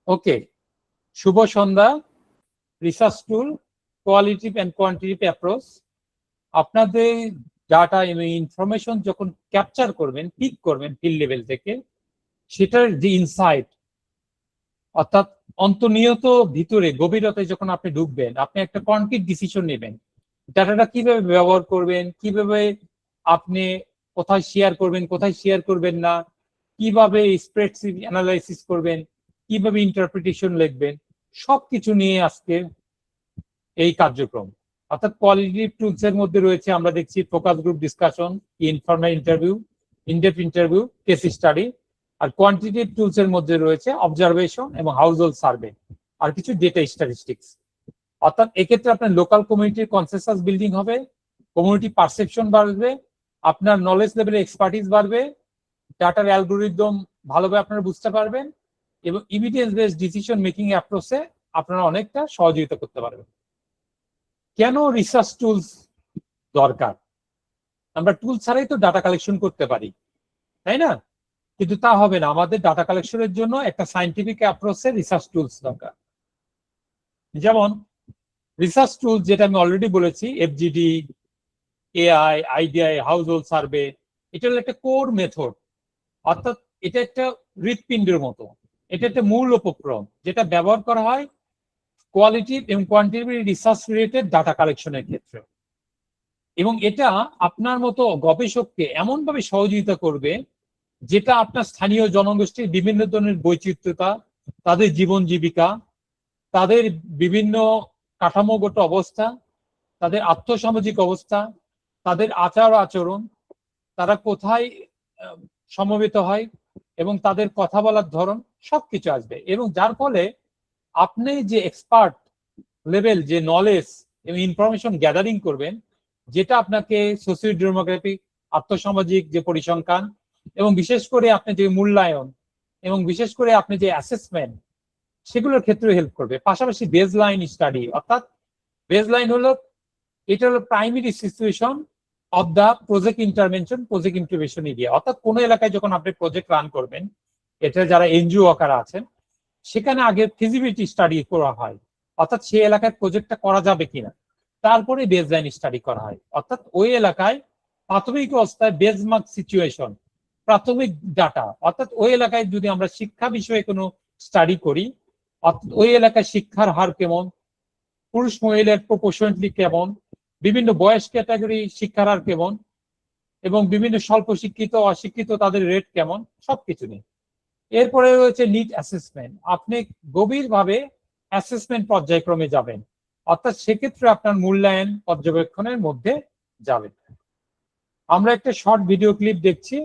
ওকে, শুভ সন্ধ্যা। Research tool, qualitative and quantitative approach. আপনাদের ডাটা এবং ইনফরমেশন যখন ক্যাপচার করবেন, পিক করবেন ফিল্ড লেভেল থেকে, সেটার যে ইনসাইট, অর্থাৎ অন্তর্নিহিত ভিতরে গভীরতায় যখন আপনি ঢুকবেন, আপনি একটা কনক্রিট ডিসিশন নেবেন। ডাটাটা কিভাবে ব্যবহার করবেন, কিভাবে আপনি কোথায় শেয়ার করবেন, কোথায় শেয়ার করবেন না, কিভাবে স্প্রেডশিট অ্যানালাইসিস করবেন, কিভাবে ইন্টারপ্রিটেশন লিখবেন, সবকিছু নিয়ে আজকে এই কার্যক্রম। অর্থাৎ কোয়ালিটিভ টুলস এর মধ্যে রয়েছে, আমরা দেখছি focus group discussion, informal interview, in depth interview, case study. আর কোয়ান্টিটেটিভ টুলস এর মধ্যে রয়েছে অবজারভেশন এবং হাউস হোল্ড সার্ভে, আর কিছু ডেটা স্ট্যাটিস্টিক্স। অর্থাৎ এক্ষেত্রে আপনার লোকাল কমিউনিটির কনসেনসাস বিল্ডিং হবে, কমিউনিটি পারসেপশন বাড়বে, আপনার নলেজ লেভেলে এক্সপার্টিস বাড়বে, ডাটার অ্যালগোরিদম ভালোভাবে আপনারা বুঝতে পারবেন, এবং এভিডেন্স বেসড ডিসিশন মেকিং অ্যাপ্রোচে আপনারা অনেকটা সহযোগিতা করতে পারবেন। কেন রিসার্চ টুলস দরকার? আমরা টুল ছাড়াই তো ডাটা কালেকশন করতে পারি, তাই না? কিন্তু তা হবে না, আমাদের ডাটা কালেকশনের জন্য একটা সায়েন্টিফিক অ্যাপ্রোচে রিসার্চ টুলস দরকার। যেমন রিসার্চ টুল, যেটা আমি অলরেডি বলেছি, FGD, AI, IDI, house hold survey, এটা হলো একটা কোর মেথড। অর্থাৎ এটা একটা হৃৎপিণ্ডের মতো, এটা একটা মূল উপক্রম যেটা ব্যবহার করা হয় কোয়ালিটিভ এবং কোয়ান্টিটিভ রিসার্চ রিলেটেড ডাটা কালেকশনের ক্ষেত্রে। এবং এটা আপনার মতো গবেষককে এমনভাবে সহযোগিতা করবে যেটা আপনার স্থানীয় জনগোষ্ঠীর বিভিন্ন ধরনের বৈচিত্র্যতা, তাদের জীবন জীবিকা, তাদের বিভিন্ন কাঠামোগত অবস্থা, তাদের আর্থসামাজিক অবস্থা, তাদের আচার আচরণ, তারা কোথায় সমবেত হয় এবং তাদের কথা বলার ধরন, সবকিছু আসবে। এবং যার ফলে আপনি যে এক্সপার্ট লেভেল যে নলেজ এবং ইনফরমেশন গ্যাদারিং করবেন, যেটা আপনাকে সোশিও ডেমোগ্রাফিক, আর্থসামাজিক যে পরিসংখ্যান, এবং বিশেষ করে আপনি যে মূল্যায়ন, এবং বিশেষ করে আপনি যে অ্যাসেসমেন্ট, সেগুলোর ক্ষেত্রে হেল্প করবে। পাশাপাশি বেজলাইন স্টাডি, অর্থাৎ বেজলাইন হলো, এটা হলো primary situation of the project intervention, project intervention area. অর্থাৎ কোনো এলাকায় যখন আপনি প্রজেক্ট রান করবেন, এটা যারা এনজিও আকারে আছেন, সেখানে আগে ফিজিবিলিটি স্টাডি করা হয়, অর্থাৎ সেই এলাকায় প্রজেক্টটা করা যাবে কিনা, তারপরে বেজলাইন স্টাডি করা হয়। অর্থাৎ ওই এলাকায় প্রাথমিক অবস্থায় বেজমার্ক সিচুয়েশন, প্রাথমিক ডাটা, অর্থাৎ ওই এলাকায় যদি আমরা শিক্ষা বিষয়ে কোনো স্টাডি করি, ওই এলাকায় শিক্ষার হার কেমন, পুরুষ মহিলার প্রপোর্শনালি কেমন, বিভিন্ন বয়স ক্যাটাগরি শিক্ষার হার কেমন, এবং বিভিন্ন স্বল্প শিক্ষিত অশিক্ষিত তাদের রেট কেমন, সবকিছু নিয়ে। এরপরে রয়েছে নিড অ্যাসেসমেন্ট, আপনি গভীরভাবে অ্যাসেসমেন্ট পর্যায়ক্রমে যাবেন, অর্থাৎ সেক্ষেত্রে আপনার মূল্যায়ন পর্যবেক্ষণের মধ্যে যাবেন। আমরা একটা শর্ট ভিডিও ক্লিপ দেখছি।